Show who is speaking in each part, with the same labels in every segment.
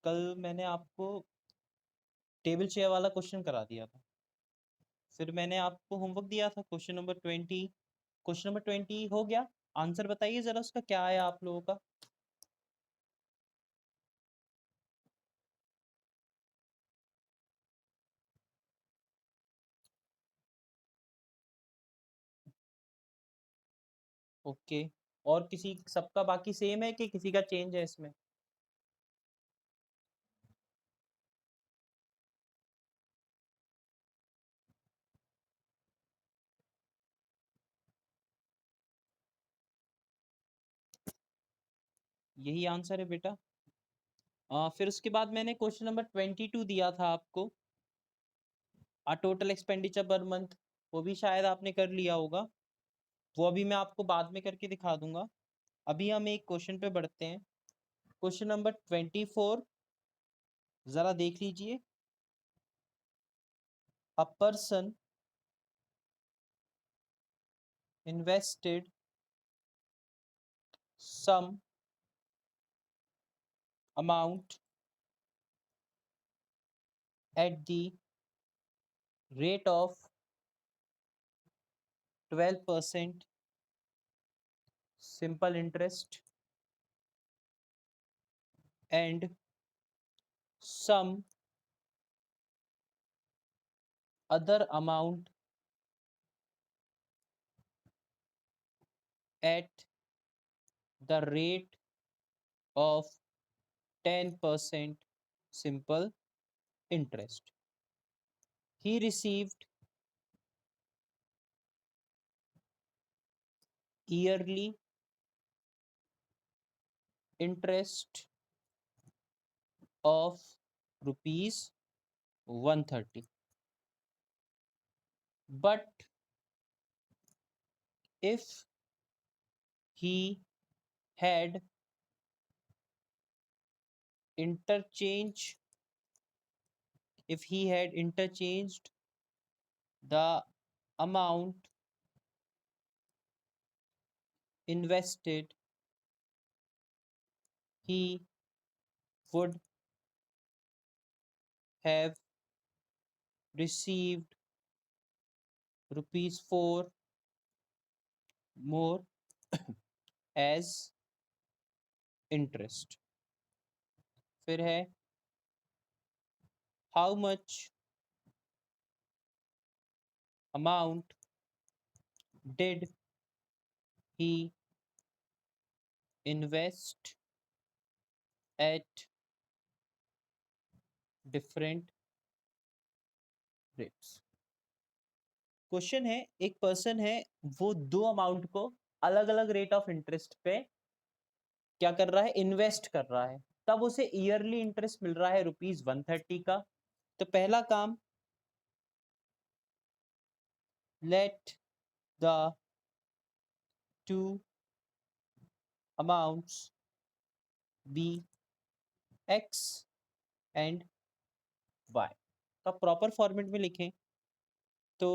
Speaker 1: कल मैंने आपको टेबल शेयर वाला क्वेश्चन करा दिया था। फिर मैंने आपको होमवर्क दिया था क्वेश्चन नंबर 20। क्वेश्चन नंबर 20 हो गया। आंसर बताइए जरा उसका क्या आया आप लोगों का। ओके। और किसी सबका बाकी सेम है कि किसी का चेंज है इसमें? यही आंसर है बेटा। फिर उसके बाद मैंने क्वेश्चन नंबर 22 दिया था आपको, टोटल एक्सपेंडिचर पर मंथ। वो भी शायद आपने कर लिया होगा। वो अभी मैं आपको बाद में करके दिखा दूंगा। अभी हम एक क्वेश्चन पे बढ़ते हैं। क्वेश्चन नंबर 24 जरा देख लीजिए। A person invested some amount at the rate of 12% simple interest and some other amount at the rate of 10% simple interest. He received yearly interest of rupees 130. But if he had interchange if he had interchanged the amount invested, he would have received rupees 4 more as interest. फिर है how much amount did he invest at different rates. Question है, एक person है, वो दो amount को अलग अलग रेट ऑफ इंटरेस्ट पे क्या कर रहा है, इन्वेस्ट कर रहा है। तब उसे ईयरली इंटरेस्ट मिल रहा है रुपीज 130 का। तो पहला काम, let the two amounts be X and Y. का प्रॉपर फॉर्मेट में लिखें तो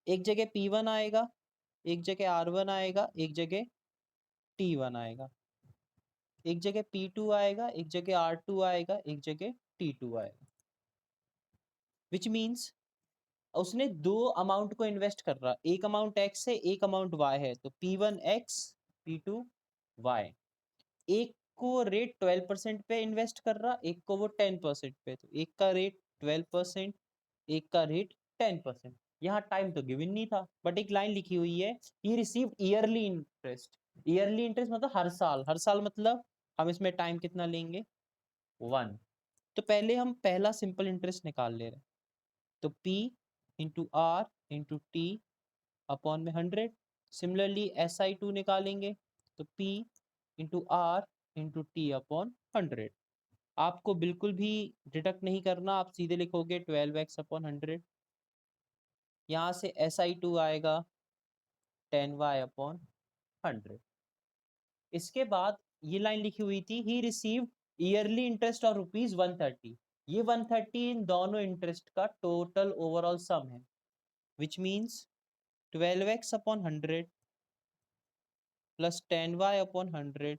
Speaker 1: एक जगह P1 आएगा, एक जगह R1 आएगा, एक जगह T1 आएगा, एक जगह P2 आएगा, एक जगह R2 आएगा, एक जगह T2 आएगा। विच मीन्स उसने दो अमाउंट को इन्वेस्ट कर रहा, एक अमाउंट एक्स है, एक अमाउंट वाई है। तो P1 एक्स, P2 वाई। एक को रेट 12% पे इन्वेस्ट कर रहा, एक को वो 10% पे। तो एक का रेट 12%, एक का रेट 10%। यहाँ टाइम तो गिवन नहीं था, बट एक लाइन लिखी हुई है, he received yearly interest. Yearly interest मतलब हर साल, हर साल मतलब हम इसमें टाइम कितना लेंगे, 1। तो पहले हम पहला सिंपल इंटरेस्ट निकाल ले रहे हैं। तो P into R into T upon में 100। सिमिलरली SI2 निकालेंगे तो P into R into T upon 100। आपको बिल्कुल भी डिडक्ट नहीं करना, आप सीधे लिखोगे 12x अपॉन 100। यहाँ से SI2 आएगा 10y अपॉन 100। इसके बाद ये लाइन लिखी हुई थी, he received yearly interest of rupees 130। ये 130 इन दोनों इंटरेस्ट का टोटल ओवरऑल सम है, which means 12x upon 100 plus 10y upon 100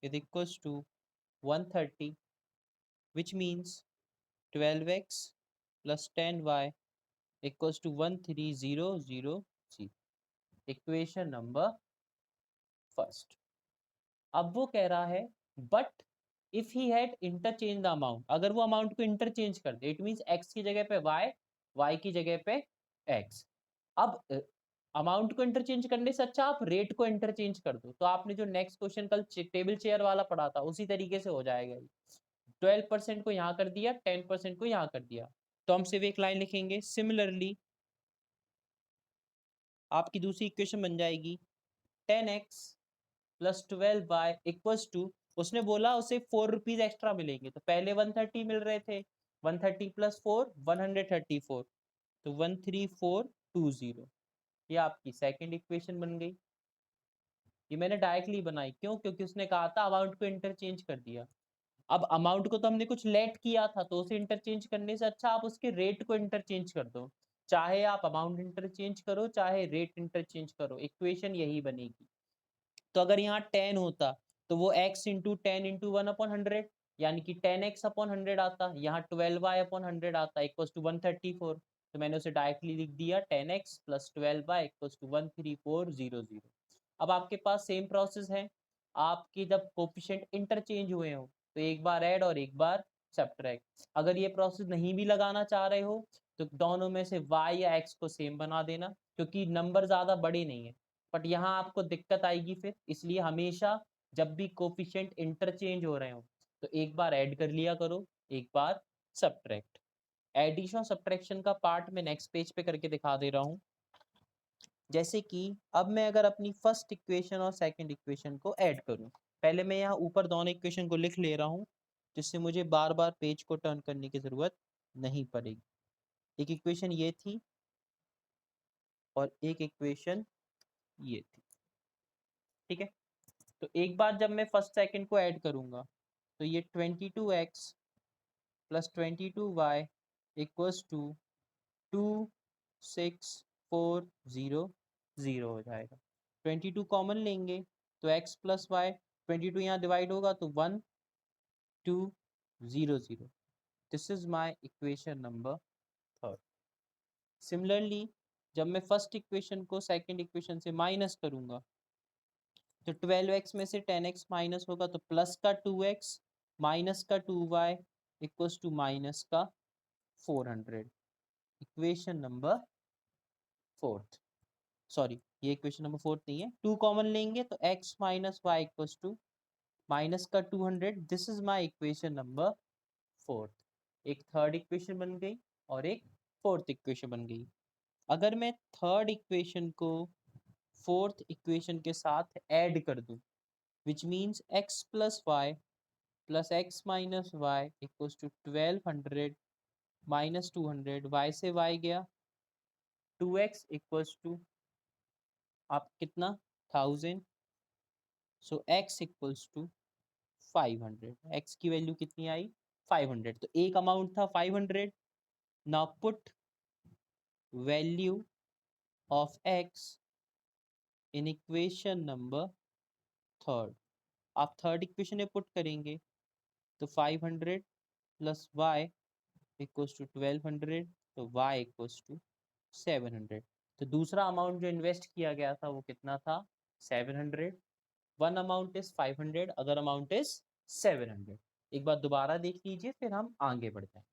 Speaker 1: is equals to 130। which means 12x plus 10y equals to 13000 equation number first. अब वो कह रहा है but if he had interchange the amount, अगर वो amount को interchange कर दे, इट मींस x की जगह पे y, y की जगह पे x। अब अमाउंट को इंटरचेंज करने से अच्छा आप रेट को इंटरचेंज कर दो, तो आपने जो नेक्स्ट क्वेश्चन कल टेबल चेयर वाला पढ़ा था उसी तरीके से हो जाएगा। 12% को यहाँ कर दिया, 10% को यहाँ कर दिया, तो हम सिर्फ एक लाइन लिखेंगे। सिमिलरली आपकी दूसरी इक्वेशन बन जाएगी 10x plus 12y equals to, उसने बोला उसे 4 रुपीज एक्स्ट्रा मिलेंगे, तो पहले 130 मिल रहे थे, 130 प्लस 4 134, तो 13420। ये आपकी सेकंड इक्वेशन बन गई। ये मैंने डायरेक्टली बनाई, क्यों? क्योंकि उसने कहा था अमाउंट को इंटरचेंज कर दिया। अब अमाउंट को तो हमने कुछ लेट किया था, तो उसे इंटरचेंज करने से अच्छा आप उसके रेट को इंटरचेंज कर दो। चाहे आप अमाउंट इंटरचेंज करो चाहे रेट इंटरचेंज करो, इक्वेशन यही बनेगी। तो अगर यहाँ 10 होता तो वो x इंटू 10 इंटू 1/100 यानी कि 10x अपॉन 100 आता, यहाँ 12y अपॉन 100 आता इक्वल्स टू 134, तो मैंने उसे डायरेक्टली लिख दिया 10x plus 12y equals to 13400। अब आपके पास सेम प्रोसेस है, आपके जब कोफिशिएंट इंटरचेंज हुए हो तो एक बार ऐड और एक बार सब्ट्रैक्ट। अगर ये प्रोसेस नहीं भी लगाना चाह रहे हो तो दोनों में से y या x को सेम बना देना, क्योंकि नंबर ज्यादा बड़े नहीं है। बट यहाँ आपको दिक्कत आएगी फिर, इसलिए हमेशा जब भी कोफिशिएंट इंटरचेंज हो रहे हो तो एक बार ऐड कर लिया करो, एक बार सब्ट्रैक्ट। एडिशन सब्ट्रैक्शन का पार्ट मैं नेक्स्ट पेज पे करके दिखा दे रहा हूँ। जैसे कि अब मैं अगर अपनी फर्स्ट इक्वेशन और सेकंड इक्वेशन को ऐड करूं, पहले मैं यहाँ ऊपर दोनों इक्वेशन को लिख ले रहा हूँ, जिससे मुझे बार बार पेज को टर्न करने की जरूरत नहीं पड़ेगी। एक इक्वेशन ये थी और एक इक्वेशन ये थी, ठीक है। तो एक बार जब मैं फर्स्ट सेकंड को ऐड करूंगा तो ये 22x plus 22y equals to 26400 हो जाएगा। 22 कॉमन लेंगे तो x प्लस वाई, 22 यहाँ डिवाइड होगा तो 1200। This is my equation number third. Similarly जब मैं फर्स्ट इक्वेशन को सेकंड इक्वेशन से माइनस करूंगा तो 12x में से 10x माइनस होगा तो प्लस का 2x माइनस का 2y इक्वल्स टू माइनस का 400। इक्वेशन नंबर फोर्थ, सॉरी ये इक्वेशन नंबर फोर्थ नहीं है, 2 कॉमन लेंगे तो x minus Y equals to minus का 200। This is my equation number fourth. एक थर्ड इक्वेशन बन गई और एक फोर्थ इक्वेशन बन गई। अगर मैं थर्ड इक्वेशन को फोर्थ इक्वेशन के साथ ऐड कर दूं, which means x plus Y plus x minus Y equals to 1200 minus 200, y से y गया 2x इक्वल्स टू आप कितना 1000, सो x इक्वल्स टू 500। x की वैल्यू कितनी आई 500, तो एक अमाउंट था 500। Now put value of x in equation number third. आप थर्ड इक्वेशन में पुट करेंगे तो 500 प्लस वाई इक्वल्स टू 1200, तो y इक्वल्स टू 700। तो दूसरा अमाउंट जो इन्वेस्ट किया गया था वो कितना था 700। One amount is 500, other amount is 700। एक बार दोबारा देख लीजिए फिर हम आगे बढ़ जाए।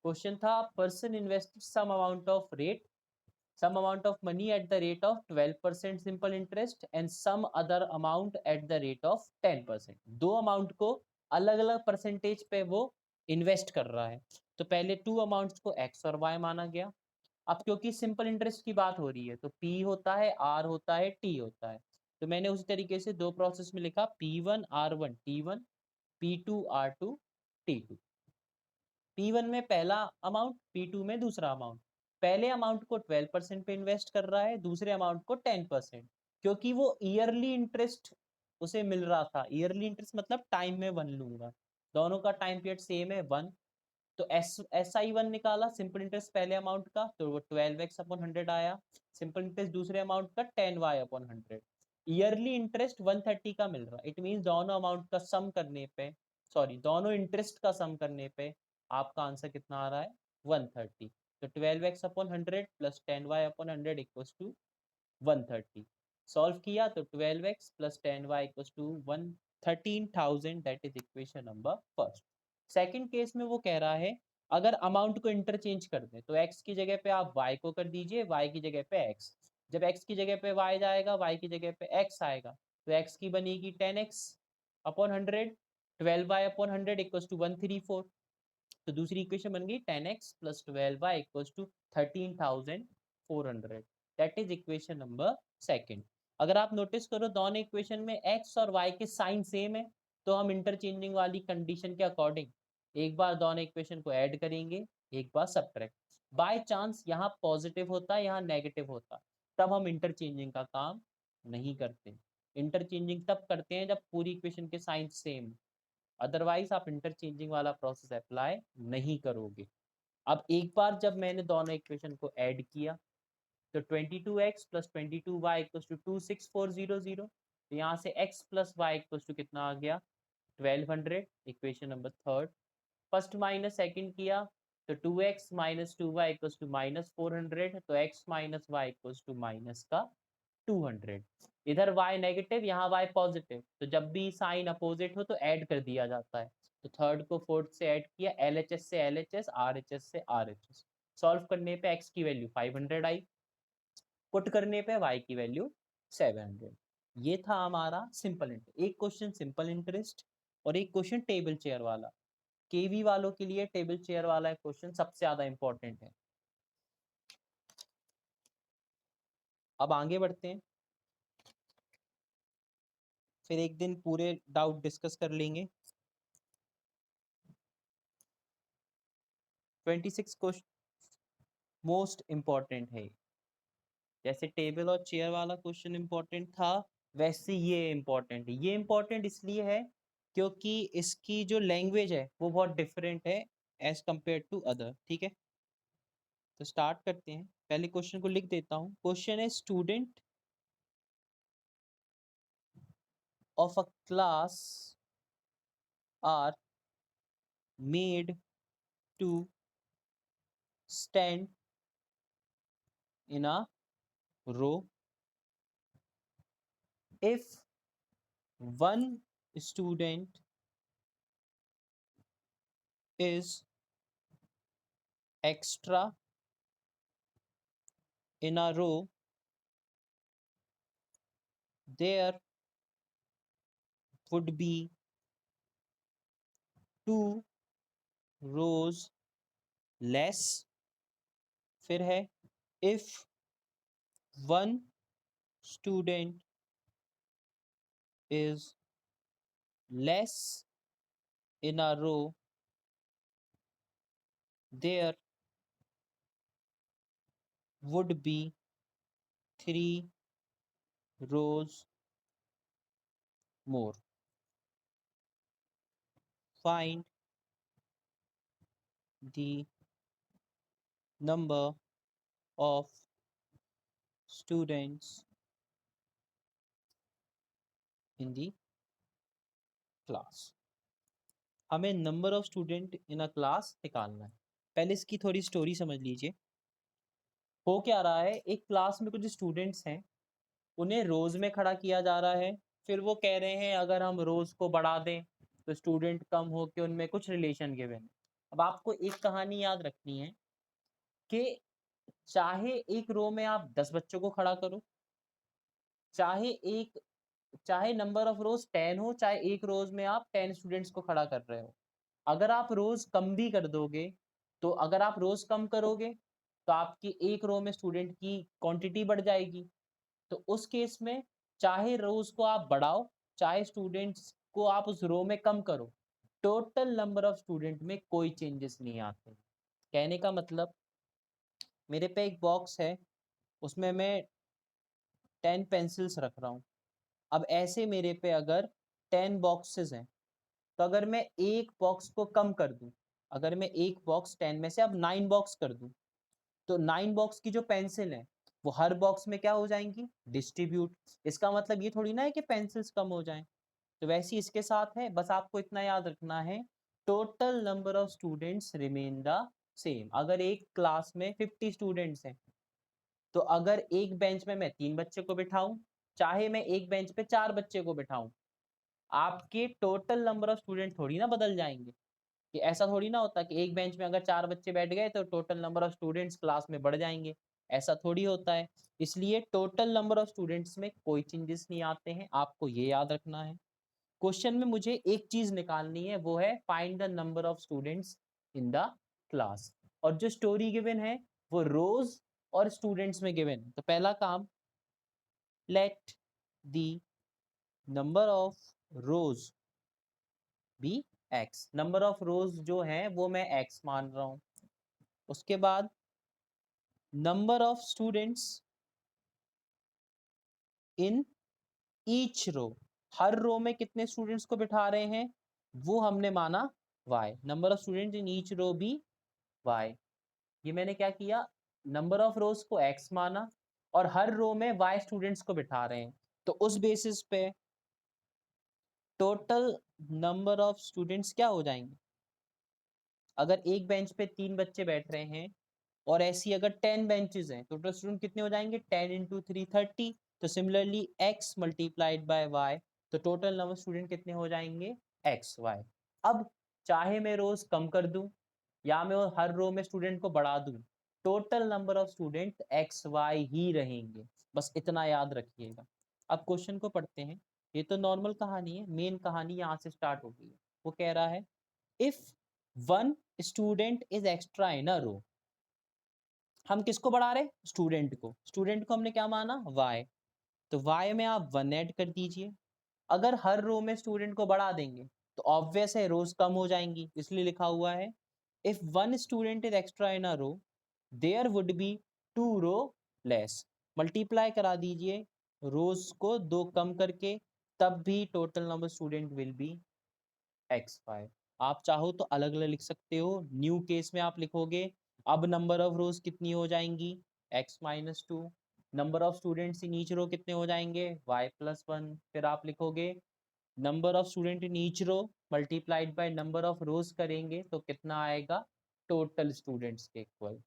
Speaker 1: क्वेश्चन था person invested some amount of money at the rate of 12% simple interest and some other amount at the rate of 10%। दो अमाउंट को अलग अलग परसेंटेज पे वो इन्वेस्ट कर रहा है, तो पहले टू अमाउंट्स को x और y माना गया। अब क्योंकि सिंपल इंटरेस्ट की बात हो रही है तो p होता है, r होता है, t होता है, तो मैंने उसी तरीके से दो प्रोसेस में लिखा p1 r1 t1, p2 r2 t2। P1 में पहला अमाउंट, P2 में दूसरा अमाउंट। पहले अमाउंट को 12% पे इन्वेस्ट कर रहा है, दूसरे अमाउंट को 10%, क्योंकि वो ईयरली इंटरेस्ट उसे मिल रहा था। ईयरली इंटरेस्ट मतलब टाइम में 1 लूंगा, दोनों का टाइम पीरियड सेम है 1। तो SI1 निकाला सिंपल इंटरेस्ट पहले अमाउंट का, तो वो 12x अपॉन 100 आया। सिंपल इंटरेस्ट दूसरे अमाउंट का 10y अपॉन 100। ईयरली इंटरेस्ट 130 का मिल रहा है, इट मीन दोनों अमाउंट का सम करने पे सॉरी दोनों इंटरेस्ट का सम करने पे आपका आंसर कितना आ रहा है 130। तो 12x/100 plus 10y/100 equals to 130। Solve किया तो 12x plus 10y equals to 13,000, that is equation number first. Second case में वो कह रहा है अगर अमाउंट को इंटरचेंज कर दें तो x की जगह पे आप y को कर दीजिए, y की जगह पे x। जब x की जगह पे y जाएगा, y की जगह पे x आएगा, तो x की बनेगी 10x/100, 12y/100 इक्वल्स टू 134। तो दूसरी इक्वेशन बन गई 10x plus 12y equals to 13,400, that is equation number second. अगर आप नोटिस करो दोनों इक्वेशन में x और y के साइन सेम है, तो हम इंटरचेंजिंग वाली कंडीशन के अकॉर्डिंग एक बार दोनों इक्वेशन को ऐड करेंगे, एक बार सब्ट्रैक्ट। बाय चांस यहाँ पॉजिटिव होता, यहाँ नेगेटिव होता, तब हम इंटरचेंजिंग का काम नहीं करते। इंटरचेंजिंग तब करते हैं जब पूरी इक्वेशन के साइन सेम, अदरवाइज आप इंटरचेंजिंग वाला प्रोसेस अप्लाई नहीं करोगे। अब एक बार जब मैंने दोनों इक्वेशन को ऐड किया तो 22x plus 22y equals to 26400, तो यहाँ से x plus Y equals to कितना आ गया 1200, equation number third. First minus second किया तो 2x minus 2y equals to -400, तो x minus Y equals to minus का 200। इधर y नेगेटिव, यहाँ y पॉजिटिव, तो जब भी साइन अपोजिट हो तो ऐड कर दिया जाता है। तो थर्ड को फोर्थ से ऐड किया, LHS से LHS, RHS से RHS। सॉल्व करने पे x की वैल्यू 500 आई, पुट करने पे y की वैल्यू 700। ये था हमारा सिंपल इंटरेस्ट। एक क्वेश्चन सिंपल इंटरेस्ट और एक क्वेश्चन टेबल चेयर वाला। केवी वालों के लिए टेबल चेयर वाला क्वेश्चन सबसे ज्यादा इंपॉर्टेंट है। अब आगे बढ़ते हैं, फिर एक दिन पूरे डाउट डिस्कस कर लेंगे। 26 क्वेश्चन मोस्ट इंपॉर्टेंट है। जैसे टेबल और चेयर वाला क्वेश्चन इंपॉर्टेंट था, वैसे ये इंपॉर्टेंट है। ये इंपॉर्टेंट इसलिए है क्योंकि इसकी जो लैंग्वेज है वो बहुत डिफरेंट है एज कंपेयर टू अदर। ठीक है, तो स्टार्ट करते हैं। पहले क्वेश्चन को लिख देता हूँ। क्वेश्चन है student of a class are made to stand in a row if one student is extra in a row, there would be two rows less। फिर है if one student is less in a row, there would be three rows more। Find the number of students in the class। हमें number of student in a class निकालना है। पहले इसकी थोड़ी story समझ लीजिए। हो क्या रहा है, एक क्लास में कुछ स्टूडेंट्स हैं, उन्हें रोज में खड़ा किया जा रहा है। फिर वो कह रहे हैं अगर हम रोज को बढ़ा दें तो स्टूडेंट कम हो के उनमें कुछ रिलेशन गिवन। अब आपको एक कहानी याद रखनी है कि चाहे एक रो में आप 10 बच्चों को खड़ा करो, चाहे नंबर ऑफ रोज 10 हो, चाहे एक रोज में आप 10 स्टूडेंट्स को खड़ा कर रहे हो, अगर आप रोज कम भी कर दोगे, तो अगर आप रोज कम करोगे तो आपकी एक रो में स्टूडेंट की क्वांटिटी बढ़ जाएगी। तो उस केस में चाहे रोज को आप बढ़ाओ, चाहे स्टूडेंट्स को आप उस रो में कम करो, टोटल नंबर ऑफ स्टूडेंट में कोई चेंजेस नहीं आते। कहने का मतलब, मेरे पे एक बॉक्स है, उसमें मैं 10 पेंसिल्स रख रहा हूँ। अब ऐसे मेरे पे अगर 10 बॉक्सेस हैं, तो अगर मैं एक बॉक्स को कम कर दूं, अगर मैं एक बॉक्स 10 में से अब 9 बॉक्स कर दूं, तो 9 बॉक्स की जो पेंसिल है वो हर बॉक्स में क्या हो जाएंगी, डिस्ट्रीब्यूट। इसका मतलब ये थोड़ी ना है कि पेंसिल्स कम हो जाएं। तो वैसे ही इसके साथ है, बस आपको इतना याद रखना है, total number of students remain the same. अगर एक क्लास में 50 स्टूडेंट्स हैं, तो अगर एक बेंच में मैं 3 बच्चे को बिठाऊं, चाहे मैं एक बेंच पे 4 बच्चे को बिठाऊं, आपके टोटल नंबर ऑफ स्टूडेंट थोड़ी ना बदल जाएंगे। कि ऐसा थोड़ी ना होता कि एक बेंच में अगर 4 बच्चे बैठ गए तो total number of students class में बढ़ जाएंगे, ऐसा थोड़ी होता है। इसलिए टोटल नंबर ऑफ स्टूडेंट्स में कोई चेंजेस नहीं आते हैं, आपको ये याद रखना है। क्वेश्चन में मुझे एक चीज निकालनी है, वो है find the number of students in the class. और जो स्टोरी गिवन है वो रोज और स्टूडेंट्स में गिवन है। तो पहला काम, let the number of rows be x. Number of rows जो है वो मैं एक्स मान रहा हूं। उसके बाद number of students in each row, हर रो में कितने स्टूडेंट्स को बिठा रहे हैं वो हमने माना y। Number of student in each row भी y। ये मैंने क्या किया, नंबर ऑफ रोज को x माना और हर रो में y स्टूडेंट्स को बिठा रहे हैं। तो उस बेसिस पे टोटल नंबर ऑफ स्टूडेंट्स क्या हो जाएंगे, अगर एक बेंच पे 3 बच्चे बैठ रहे हैं और ऐसी अगर 10 बेंचेस हैं, टोटल स्टूडेंट कितने हो जाएंगे, 10 इंटू 3 30। तो similarly x multiplied by y, तो टोटल नंबर स्टूडेंट कितने हो जाएंगे, एक्स वाई। अब चाहे मैं रोज कम कर दूं या मैं हर रो में स्टूडेंट को बढ़ा दूं, total number of student x why he रहेंगे, बस इतना याद रखिएगा। अब क्वेश्चन को पढ़ते हैं। ये तो नॉर्मल कहानी है, मेन कहानी यहाँ से स्टार्ट होगी। वो कह रहा है if one student is extra in a row, हम किसको बढ़ा रहे, स्टूडेंट को। स्टूडेंट को हमने क्या माना, y। तो y में आप 1 ऐड कर दीजिए। अगर हर रो में स्टूडेंट को बढ़ा देंगे तो ऑब्वियस है रोज कम हो जाएंगी, इसलिए लिखा हुआ है if one student is extra in a row there would be 2 row less. Multiply करा दीजिए रोज को 2 कम करके, तब भी total number student will be x y. आप चाहो तो अलग अलग लिख सकते हो। न्यू केस में आप लिखोगे अब नंबर ऑफ रोज कितनी हो जाएंगी, x minus two. Number of students in each row कितने हो जाएंगे, वाई प्लस वन। फिर आप लिखोगे number of student in each row multiplied by number of rows करेंगे तो कितना आएगा, टोटल स्टूडेंट्स के इक्वल।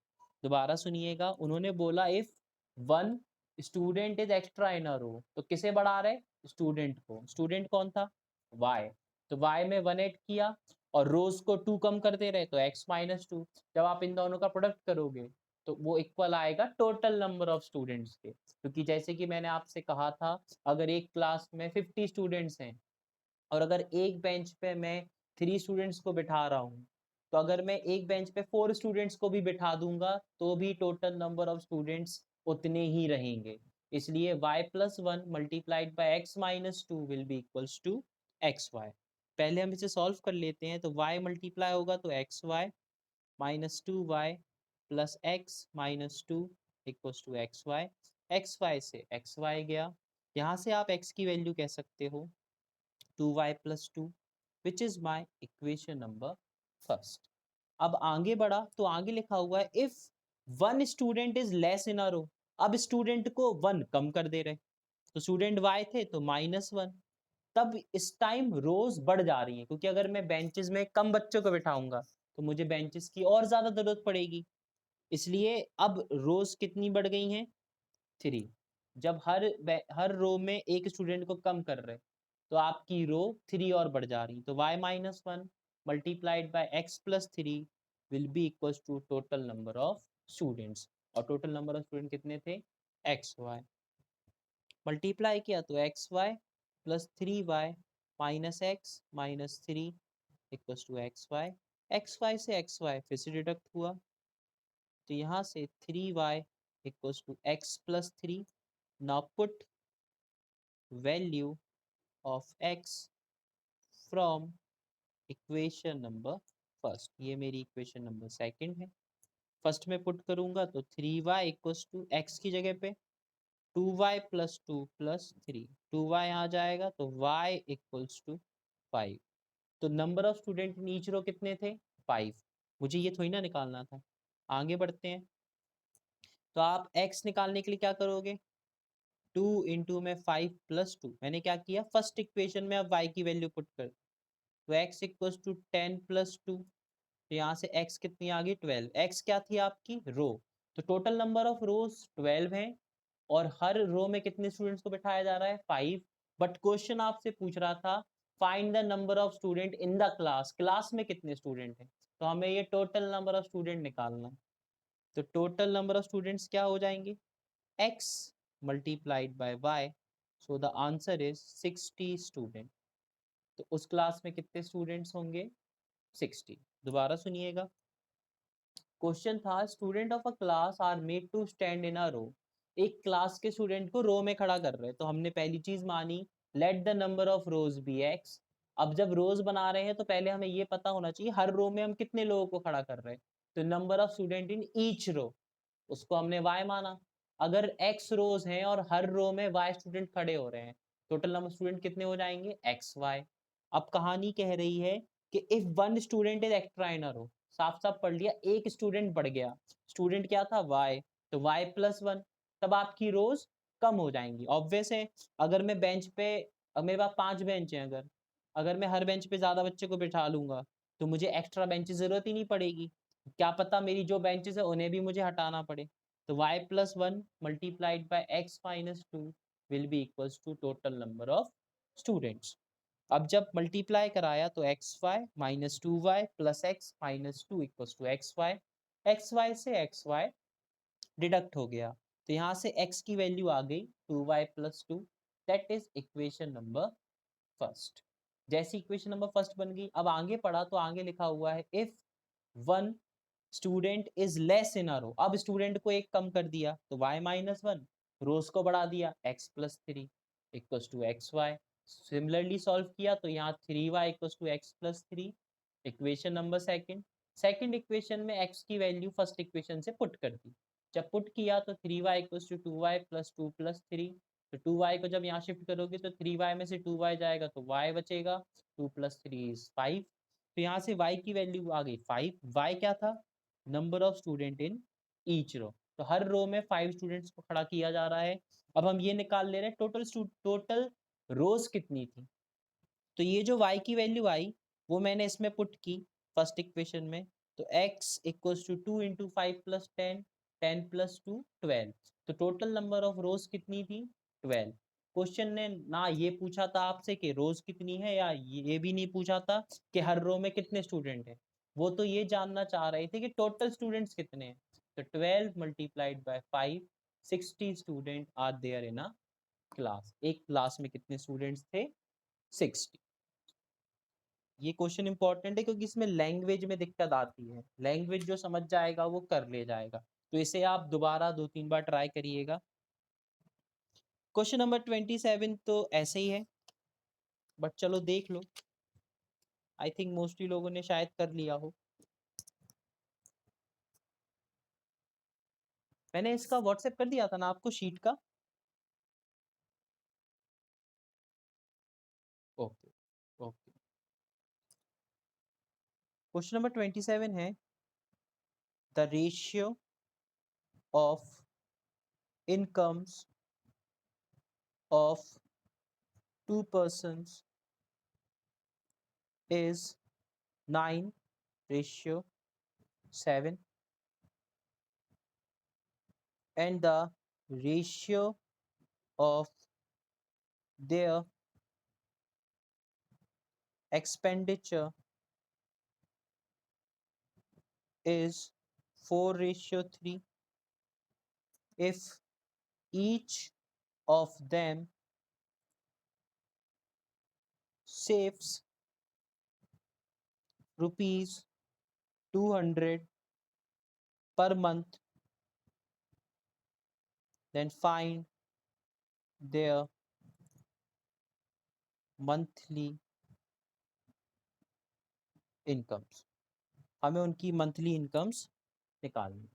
Speaker 1: दोबारा सुनिएगा, उन्होंने बोला if one student is extra in a row, तो किसे बढ़ा रहे, स्टूडेंट को। स्टूडेंट कौन था, वाई। तो वाई में 1 ऐड किया और रोज को 2 कम करते रहे तो x माइनस टू। जब आप इन दोनों का प्रोडक्ट करोगे तो वो इक्वल आएगा टोटल नंबर ऑफ स्टूडेंट्स के। क्योंकि जैसे कि मैंने आपसे कहा था, अगर एक क्लास में 50 स्टूडेंट्स हैं और अगर एक बेंच पे मैं 3 स्टूडेंट्स को बिठा रहा हूँ, तो अगर मैं एक बेंच पे 4 स्टूडेंट्स को भी बिठा दूंगा तो भी टोटल नंबर ऑफ स्टूडेंट्स उतने ही रहेंगे। इसलिए y plus one multiplied by x minus two will be equals to x y. पहले हम इसे सॉल्व कर लेते हैं। तो y मल्टीप्लाई होगा तो x y minus two y plus x minus two equals to x y. X y से एक्स वाई गया, यहाँ से आप x की वैल्यू कह सकते हो 2y plus two, which is my equation number first. अब आगे बढ़ा तो आगे लिखा हुआ है if one student is less in a row. अब स्टूडेंट को 1 कम कर दे रहे, तो स्टूडेंट y थे तो माइनस वन। तब इस टाइम रोज बढ़ जा रही है, क्योंकि अगर मैं बेंचेस में कम बच्चों को बिठाऊंगा तो मुझे बेंचेस की और ज्यादा जरूरत पड़ेगी। इसलिए अब रोज कितनी बढ़ गई हैं, 3। जब हर रो में एक स्टूडेंट को कम कर रहे तो आपकी रो 3 और बढ़ जा रही। तो y minus one multiplied by x plus three will be equal to total number of students. और टोटल नंबर ऑफ स्टूडेंट कितने थे, एक्स वाई। मल्टीप्लाई किया तो x y plus three y minus three equal to x y से x y फिर से deduct हुआ, तो यहाँ से 3y equals to x plus three. Now put value of x from equation number first. ये मेरी इक्वेशन नंबर सेकंड है। फर्स्ट में पुट करूंगा तो 3y इक्वल्स टू एक्स की जगह पे 2y plus two plus three, 2y आ जाएगा तो y इक्वल्स टू 5। तो number of student in each row कितने थे, 5। मुझे ये थोड़ी ना निकालना था। आगे बढ़ते हैं। तो आप x निकालने के लिए क्या करोगे, 2 इंटू में 5 प्लस 2, मैंने क्या किया फर्स्ट इक्वेशन में अब y की वैल्यू पुट कर, तो x इक्वल्स टू 10 प्लस 2, तो यहाँ से x कितनी आ गई 12, x क्या थी आपकी रो, तो टोटल नंबर ऑफ रोज 12 है और हर रो में कितने स्टूडेंट्स को बिठाया जा रहा है 5, बट क्वेश्चन आपसे पूछ रहा था find the number of student in the class, class में कितने स्टूडेंट हैं, तो हमें ये टोटल नंबर ऑफ स्टूडेंट निकालना है, तो टोटल नंबर ऑफ स्टूडेंट्स क्या हो जाएंगे x multiplied by y, so the answer is 60 student, तो उस क्लास में कितने स्टूडेंट्स होंगे 60। दोबारा सुनिएगा, क्वेश्चन था student of a class are made to stand in a row, एक क्लास के स्टूडेंट को रो में खड़ा कर रहे हैं, तो हमने पहली चीज मानी let the number of rows be x, अब जब रोज बना रहे हैं तो पहले हमें ये पता होना चाहिए हर रो में हम कितने लोगों को खड़ा कर रहे हैं, तो number of student in each row उसको हमने y माना, अगर x रोज हैं और हर रो में y स्टूडेंट खड़े हो रहे हैं, टोटल नंबर स्टूडेंट कितने हो जाएंगे xy। अब कहानी कह रही है कि if one student is extra in a row, साफ साफ पढ़ लिया एक स्टूडेंट बढ़ गया, स्टूडेंट क्या था y, तो y प्लस 1, तब आपकी रोज कम हो जाएंगी, ऑब्वियस है। अगर मैं बेंच पे, अब मेरे पास 5 बेंच हैं, अगर अगर मैं हर बेंच पे ज्यादा बच्चे को बिठा लूंगा तो मुझे एक्स्ट्रा बेंच की जरूरत ही नहीं पड़ेगी, क्या पता मेरी जो बेंचेस है उन्हें भी मुझे हटाना पड़े, तो y plus 1 multiplied by x minus 2 will be equals to total number of students. अब जब मल्टीप्लाई कराया तो x y minus 2y plus x minus 2 equals to x y से एक्स वाई डिडक्ट हो गया, तो यहाँ से x की वैल्यू आ गई 2y plus 2, that is equation number first. जैसी इक्वेशन नंबर फर्स्ट बन गई, अब आगे पढ़ा तो आगे लिखा हुआ है if one student is less in a row, अब स्टूडेंट को एक कम कर दिया तो y माइनस 1, रोज को बढ़ा दिया x plus 3 equals to x y, similarly solve किया तो यहाँ 3y equals to x plus 3, equation number second, second equation में x की वैल्यू फर्स्ट इक्वेशन से पुट कर दी, जब पुट किया तो 3y equals to 2y plus 2 plus 3, तो 2y को जब यहाँ शिफ्ट करोगे तो 3y में से 2y जाएगा तो y बचेगा, 2 प्लस 3 इज 5, तो यहाँ से y की वैल्यू आ गई 5, y क्या था number of student in each row, तो हर रो में 5 स्टूडेंट्स को खड़ा किया जा रहा है। अब हम ये निकाल ले रहे हैं टोटल रोज कितनी थी, तो ये जो y की वैल्यू आई वो मैंने इसमें पुट की फर्स्ट इक्वेशन में, तो x equals to 2 into 5 plus 10, 10 plus 2 12, तो टोटल नंबर ऑफ रोज कितनी थी 12। क्वेश्चन ने ना ये पूछा था आपसे कि रोज कितनी है, या ये भी नहीं पूछा था कि हर रो में कितने स्टूडेंट हैं, वो तो ये जानना चाह रहे थे कि टोटल स्टूडेंट्स कितने हैं, तो 12 multiplied by 5, 60 student are there in a class, एक क्लास में कितने स्टूडेंट्स थे 60। ये क्वेश्चन इंपॉर्टेंट है क्योंकि इसमें लैंग्वेज में दिक्कत आती है, लैंग्वेज जो समझ जाएगा वो कर ले जाएगा, तो इसे आप दोबारा 2-3 बार ट्राई करिएगा। क्वेश्चन नंबर 27 तो ऐसे ही है, बट चलो देख लो, आई थिंक मोस्टली लोगों ने शायद कर लिया हो, मैंने इसका व्हाट्सएप कर दिया था ना आपको शीट का, ओके ओके। क्वेश्चन नंबर 27 है the ratio of incomes of two persons is 9:7 and the ratio of their expenditure is 4:3 if each of them saves rupees 200 per month, then find their monthly incomes, हमें उनकी monthly incomes निकालनी।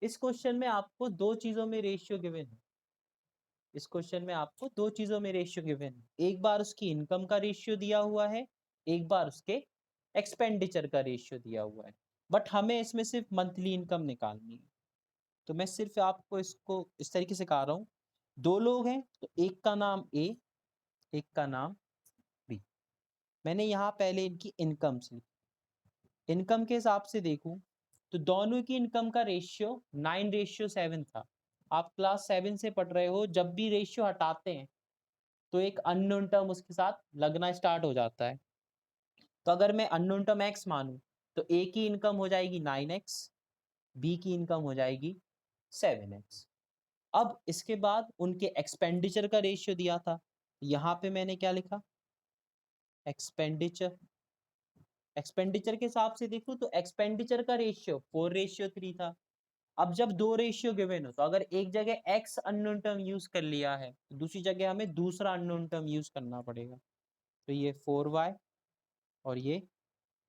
Speaker 1: इस question में आपको दो चीजों में ratio given है, इस क्वेश्चन में आपको दो चीजों में रेशियो गिवन है, एक बार उसकी इनकम का रेशियो दिया हुआ है, एक बार उसके एक्सपेंडिचर का रेशियो दिया हुआ है, बट हमें इसमें सिर्फ मंथली इनकम निकालनी है, तो मैं सिर्फ आपको इसको इस तरीके से कह रहा हूँ, दो लोग हैं तो एक का नाम ए, एक का नाम बी। मैंने यहाँ पहले इनकी इनकम ली। इनकम के हिसाब से देखूं तो दोनों की इनकम का रेशियो 9:7 था। आप क्लास 7 से पढ़ रहे हो, जब भी रेशियो हटाते हैं तो एक अननोन टर्म उसके साथ लगना स्टार्ट हो जाता है। तो अगर मैं अननोन टर्म एक्स मानूं तो ए की इनकम हो जाएगी 9x, बी की इनकम हो जाएगी 7x। अब इसके बाद उनके एक्सपेंडिचर का रेशियो दिया था, यहाँ पे मैंने क्या लिखा, एक्सपेंडिचर। एक्सपेंडिचर के हिसाब से देखूं तो एक्सपेंडिचर का रेशियो 4:3 था। अब जब दो रेशियो गिवन हो तो अगर एक जगह एक्स अननोन टर्म यूज कर लिया है तो दूसरी जगह हमें दूसरा अननोन टर्म यूज करना पड़ेगा। तो ये 4y और ये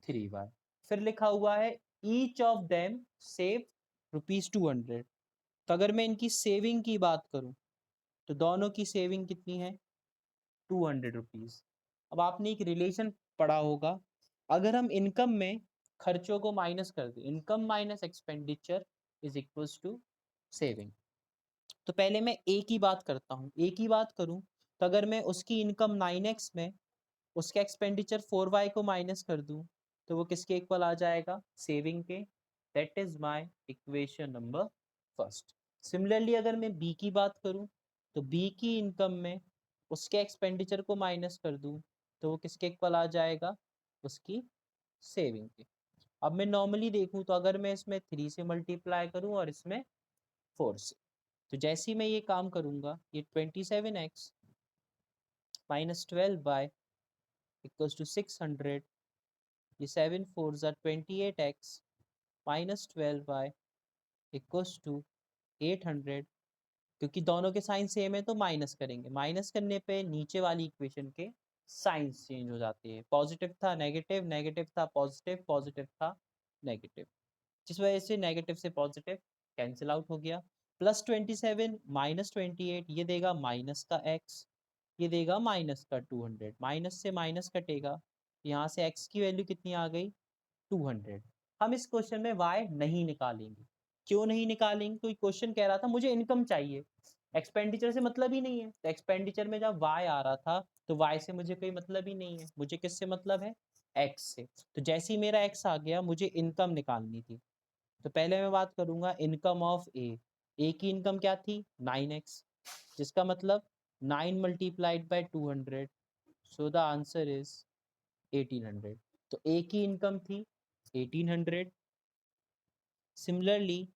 Speaker 1: 3y। फिर लिखा हुआ है ईच ऑफ देम सेव ₹200। तो अगर मैं इनकी सेविंग की बात करूं तो दोनों की सेविंग कितनी है, ₹200। अब आपने एक रिलेशन पढ़ा होगा, अगर हम इनकम में खर्चों को माइनस कर दें, income minus expenditure is equals to saving. तो पहले मैं ए की बात करता हूँ। ए की बात करूँ तो अगर मैं उसकी इनकम 9x में उसके एक्सपेंडिचर 4y को माइनस कर दूं तो वो किसके इक्वल आ जाएगा, सेविंग के। That is my equation number first. Similarly अगर मैं बी की बात करूं तो बी की इनकम में उसके एक्सपेंडिचर को माइनस कर दूं तो वो किसके इक्वल आ जाएगा, उसकी सेविंग के। अब मैं नॉर्मली देखूं तो अगर मैं इसमें 3 से मल्टीप्लाई करूं और इसमें 4 से, तो जैसे ही मैं ये काम करूंगा ये 27x minus 12y equals to 600, ये 7 4 ज़ा 28x minus 12y equals to 800। क्योंकि दोनों के साइन सेम है तो माइनस करेंगे, माइनस करने पे नीचे वाली इक्वेशन के साइंस चेंज हो जाते हैं। पॉजिटिव था नेगेटिव, नेगेटिव था पॉजिटिव, पॉजिटिव था नेगेटिव, जिस वजह से नेगेटिव से पॉजिटिव कैंसिल आउट हो गया। +27 -28 ये देगा माइनस का x, ये देगा माइनस का 200। माइनस से माइनस कटेगा, यहाँ से x की वैल्यू कितनी आ गई, 200। हम इस क्वेश्चन में y नहीं निकालेंगे। क्यों नहीं निकालेंगे, कोई क्वेश्चन कह रहा था मुझे इनकम चाहिए, एक्सपेंडिचर से मतलब ही नहीं है। तो एक्सपेंडिचर में जब y आ रहा था तो y से मुझे कोई मतलब ही नहीं है, मुझे किससे मतलब है, x से। तो जैसे ही मेरा x आ गया मुझे इनकम निकालनी थी। तो पहले मैं बात करूंगा इनकम ऑफ ए की इनकम क्या थी, 9x, जिसका मतलब 9 multiplied by 200, so the answer is 1800। तो ए की इनकम थी 1800। सिमिलरली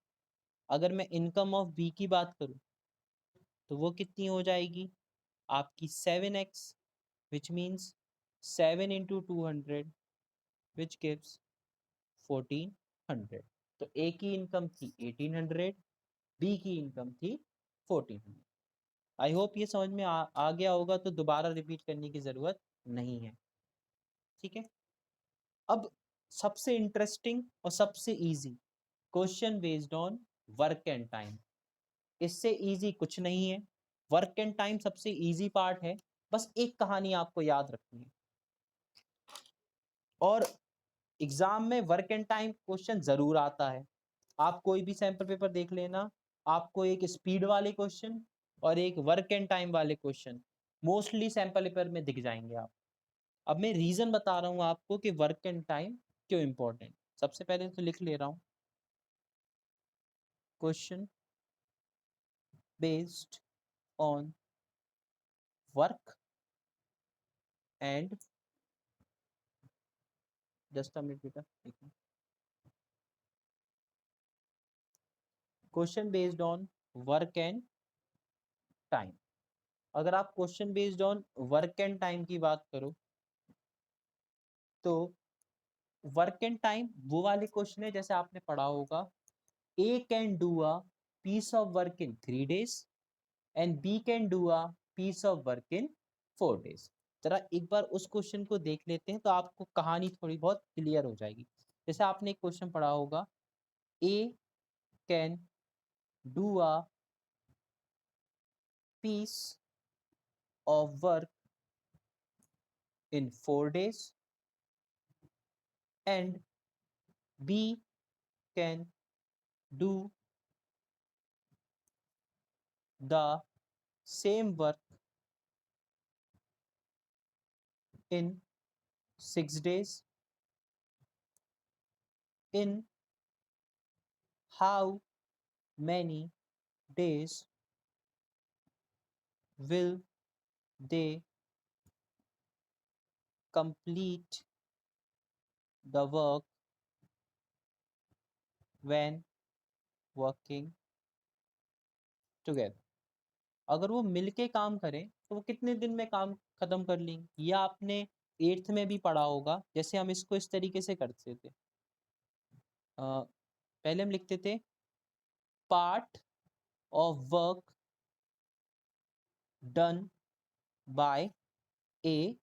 Speaker 1: अगर मैं इनकम ऑफ बी की बात करूं तो वो कितनी हो जाएगी, आपकी 7x, which means 7 into 200 which gives 1400। तो ए की इनकम थी 1800, बी की इनकम थी 1400। आई होप ये समझ में आ गया होगा, तो दोबारा रिपीट करने की जरूरत नहीं है। ठीक है, अब सबसे इंटरेस्टिंग और सबसे easy question based on work and time. इससे इजी कुछ नहीं है, वर्क एंड टाइम सबसे इजी पार्ट है। बस एक कहानी आपको याद रखनी है, और एग्जाम में वर्क एंड टाइम क्वेश्चन जरूर आता है। आप कोई भी सैंपल पेपर देख लेना, आपको एक स्पीड वाले क्वेश्चन और एक वर्क एंड टाइम वाले क्वेश्चन मोस्टली सैंपल पेपर में दिख जाएंगे आप। अब मैं रीजन बता रहा हूँ आपको कि वर्क एंड टाइम क्यों इंपॉर्टेंट। सबसे पहले तो लिख ले रहा हूँ, question based on work and, just a minute बेटा, question based on work and time. अगर आप question based on work and time की बात करो तो वर्क एंड टाइम वो वाले क्वेश्चन है जैसे आपने पढ़ा होगा, A can do a piece of work in 3 days and B can do a piece of work in 4 days। जरा एक बार उस क्वेश्चन को देख लेते हैं तो आपको कहानी थोड़ी बहुत क्लियर हो जाएगी। जैसे आपने एक क्वेश्चन पढ़ा होगा, A can do a piece of work in 4 days and B can do the same work in 6 days, in how many days will they complete the work when working together? अगर वो मिलके काम करें तो वो कितने दिन में काम खत्म कर लेंगे? ये आपने 8th में भी पढ़ा होगा। जैसे हम इसको इस तरीके से करते थे, पहले हम लिखते थे part of work done bye A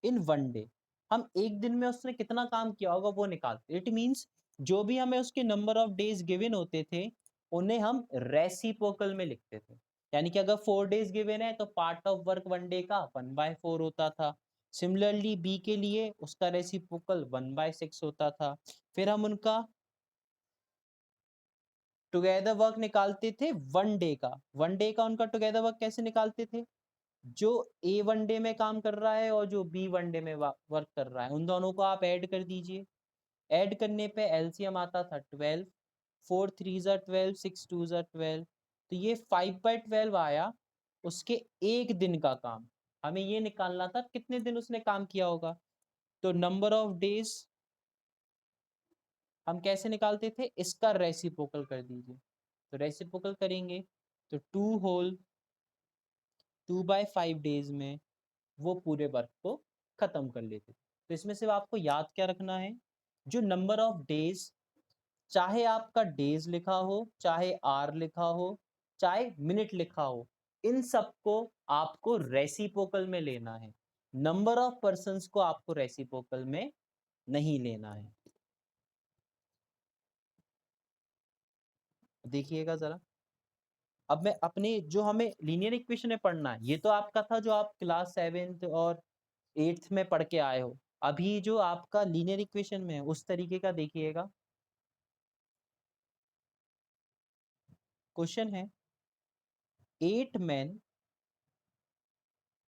Speaker 1: in 1 day. हम एक दिन में उसने कितना काम किया होगा वो निकालते। इट मींस जो भी हमें उसके नंबर ऑफ डेज गिवन होते थे उन्हें हम रेसिप्रोकल में लिखते थे। यानी कि अगर 4 डेज गिवन है तो पार्ट ऑफ वर्क 1 डे का 1/4 होता था। सिमिलरली बी के लिए उसका रेसिप्रोकल 1/6 होता था। फिर हम उनका टुगेदर वर्क निकालते थे 1 डे का। 1 डे का उनका टुगेदर वर्क कैसे निकालते थे? जो ए 1 डे में काम कर रहा है और जो बी 1 डे में वर्क कर रहा है उन दोनों को आप ऐड कर दीजिए। ऐड करने पे एलसीएम आता था 12, 4 3 ज़ा 12, 6 2 ज़ा 12। तो ये 5/12 आया उसके एक दिन का काम। हमें ये निकालना था कितने दिन उसने काम किया होगा। तो नंबर ऑफ डेज हम कैसे निकालते थे? इसका रेसिप्रोकल कर दीजिए। तो रेसिप्रोकल करेंगे तो 2/5 डेज में वो पूरे वर्क को खत्म कर लेते थे। तो इसमें से आपको याद क्या रखना है? जो नंबर ऑफ डेज, चाहे आपका डेज लिखा हो, चाहे आर लिखा हो, चाहे मिनट लिखा हो, इन सबको आपको रेसिप्रोकल में लेना है। नंबर ऑफ पर्संस को आपको रेसिप्रोकल में नहीं लेना है। देखिएगा जरा। अब मैं अपने जो हमें लीनियर इक्वेशन में पढ़ना है, ये तो आपका था जो आप क्लास 7th और 8th में पढ़ के आए हो। अभी जो आपका लीनियर इक्वेशन में है उस तरीके का देखिएगा। क्वेश्चन है 8 men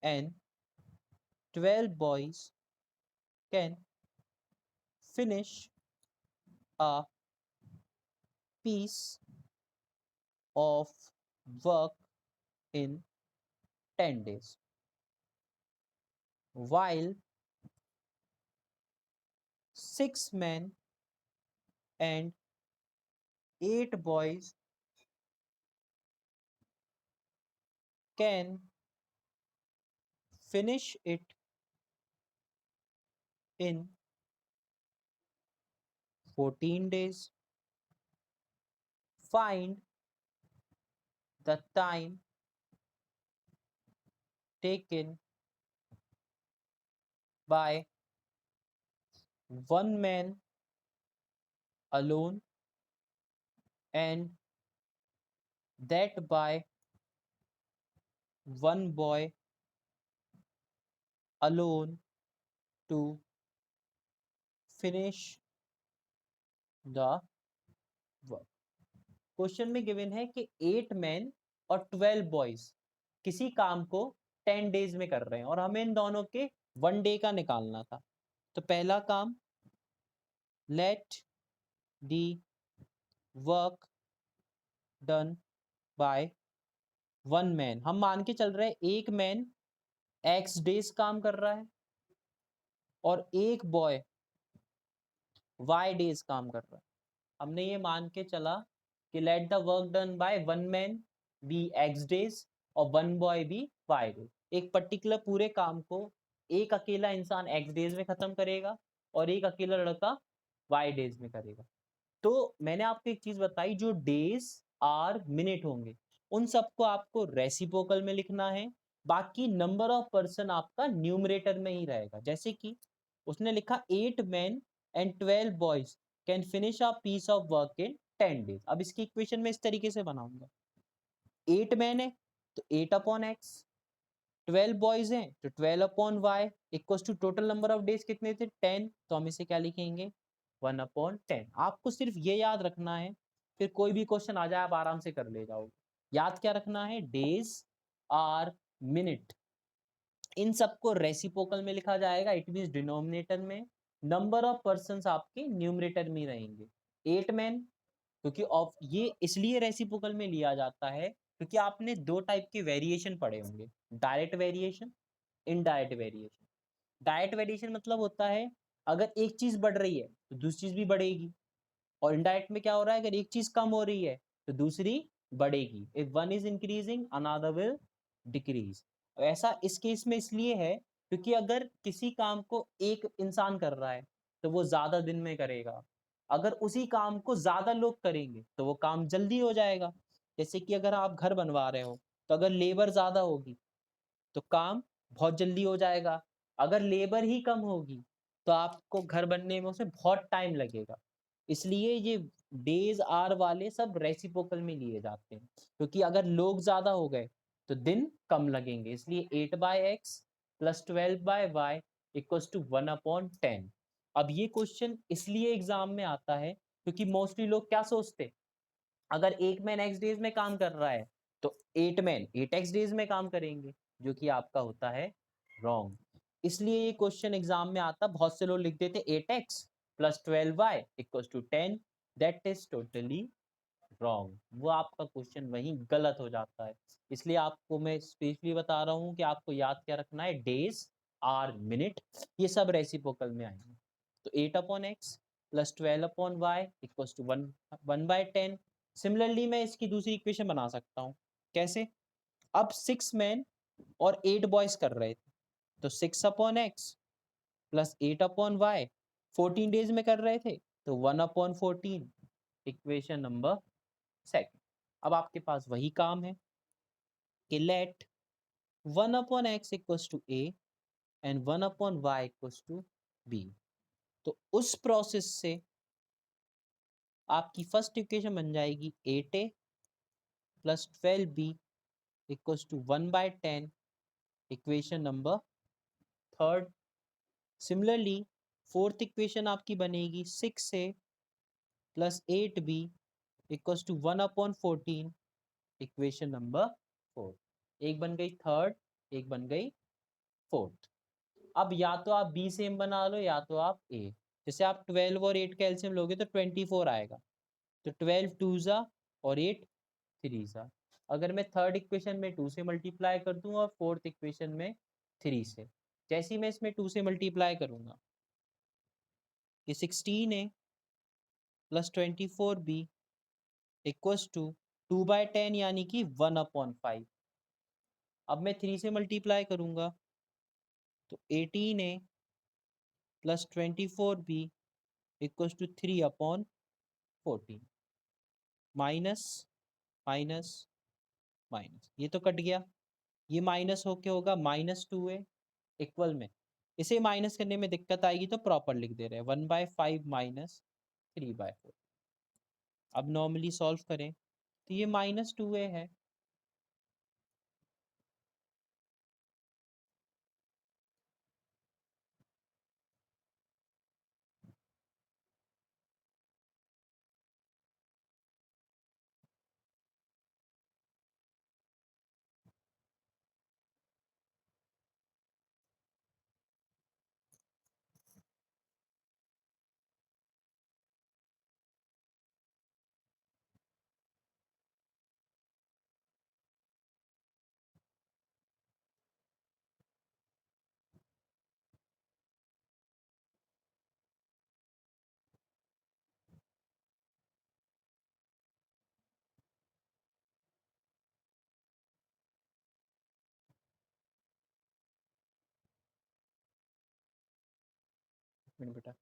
Speaker 1: and 12 boys can finish a piece of work in 10 days, while 6 men and 8 boys can finish it in 14 days. Find the time taken by one man alone and that by one boy alone to finish the work. Question में given है कि 8 man और 12 boys किसी काम को 10 days में कर रहे हैं और हमें इन दोनों के 1 डे का निकालना था। तो पहला काम, let the work done by one man. हम मान के चल रहे हैं एक मैन एक्स डेज काम कर रहा है और एक बॉय वाई डेज काम कर रहा है। हमने ये मान के चला कि let the work done by one man be x days और one boy be y days. एक पर्टिकुलर पूरे काम को एक अकेला इंसान एक्स डेज में खत्म करेगा और एक अकेला लड़का वाई डेज में करेगा। तो मैंने आपको एक चीज बताई, जो डेज आर मिनट होंगे उन सबको आपको रेसिप्रोकल में लिखना है। बाकी नंबर ऑफ पर्सन आपका न्यूमरेटर में ही रहेगा। जैसे कि उसने लिखा 8 men and 12 boys can finish a piece of work in 10 days. अब इसकी इक्वेशन में इस तरीके से बनाऊंगा, 8 मैन है तो 8 अपॉन एक्स, 12 बॉयज हैं तो 12 upon y equal to total number of days कितने थे 10। तो हम इसे क्या लिखेंगे 1/10। आपको सिर्फ ये याद रखना है, फिर कोई भी क्वेश्चन आ जाए आप आराम से कर ले जाओगे। याद क्या रखना है? डेज आर मिनट, इन सबको रेसिप्रोकल में लिखा जाएगा। इट मींस डिनोमिनेटर में नंबर ऑफ पर्सन्स आपके न्यूमरेटर में रहेंगे 8 मैन, क्योंकि ऑफ ये इसलिए रेसिप्रोकल में लिया जाता है क्योंकि आपने दो टाइप के वेरिएशन पढ़े होंगे, direct variation, indirect variation. Direct variation मतलब होता है अगर एक चीज बढ़ रही है तो दूसरी चीज भी बढ़ेगी, और इनडायरेक्ट में क्या हो रहा है, अगर एक चीज कम हो रही है तो दूसरी बढ़ेगी। If one is increasing another will decrease. ऐसा इस केस में इसलिए है क्योंकि अगर किसी काम को एक इंसान कर रहा है तो वो ज्यादा दिन में करेगा, अगर उसी काम को ज्यादा लोग करेंगे तो वो काम जल्दी हो जाएगा। जैसे कि अगर आप घर बनवा रहे हो तो अगर लेबर ज्यादा होगी तो काम बहुत जल्दी हो जाएगा, अगर लेबर ही कम होगी तो आपको घर बनने में उसे बहुत टाइम लगेगा। इसलिए ये डेज आर वाले सब रेसिप्रोकल में लिए जाते हैं, क्योंकि अगर लोग ज्यादा हो गए तो दिन कम लगेंगे। इसलिए 8/x plus 12/y equals to 1/10। अब ये क्वेश्चन इसलिए एग्जाम में आता है क्योंकि मोस्टली लोग क्या सोचते, अगर एक मैन एक्स डेज में काम कर रहा है तो 8 मैन 8x डेज में काम करेंगे, जो कि आपका होता है रॉन्ग। इसलिए ये क्वेश्चन एग्जाम में आता, बहुत से लोग लिख देते 8x plus 12y equals to 10, that is totally wrong. वो आपका क्वेश्चन वहीं गलत हो जाता है। इसलिए आपको मैं स्पेशली बता रहा हूँ कि आपको याद क्या रखना है, डेज आर मिनट ये सब रेसिप्रोकल में आएंगे। तो 8/x plus 12/y equals to 1/10। Similarly मैं इसकी दूसरी इक्वेशन बना सकता हूँ। कैसे, अब 6 मैन और 8 बॉयज कर रहे थे, तो 6/x प्लस 8/y 14 डेज में कर रहे थे तो 1/14, इक्वेशन नंबर सेकंड। अब आपके पास वही काम है कि let 1/x equals to a and 1/y equals to b। तो उस प्रोसेस से आपकी फर्स्ट इक्वेशन बन जाएगी 8a plus 12b equals to 1/10, equation number third. Similarly fourth equation आपकी बनेगी 6a plus 8b equals to 1/14, equation number fourth. एक बन गई थर्ड, एक बन गई फोर्थ। अब या तो आप बी सेम बना लो या तो आप ए। जैसे आप 12 और 8 का एलसीएम लोगे तो 24 आएगा, तो 12 टू जा और 8 3 जा। अगर मैं थर्ड इक्वेशन में 2 से मल्टीप्लाई कर दूं और फोर्थ इक्वेशन में 3 से, जैसे ही मैं इसमें 2 से मल्टीप्लाई करूंगा, ये 16a plus 24b equals to 2/10 यानी कि 1/5। अब मैं 3 से मल्टीप्लाई करूंगा तो 18a plus 24b equals to 3/14। Minus minus minus, ये तो कट गया, ये माइनस होके होगा -2a इक्वल में। इसे माइनस करने में दिक्कत आएगी तो प्रॉपर लिख दे रहे हैं 1/5 माइनस 3/4। अब नॉर्मली सॉल्व करें तो ये -2a है। एक मिनट बेटा।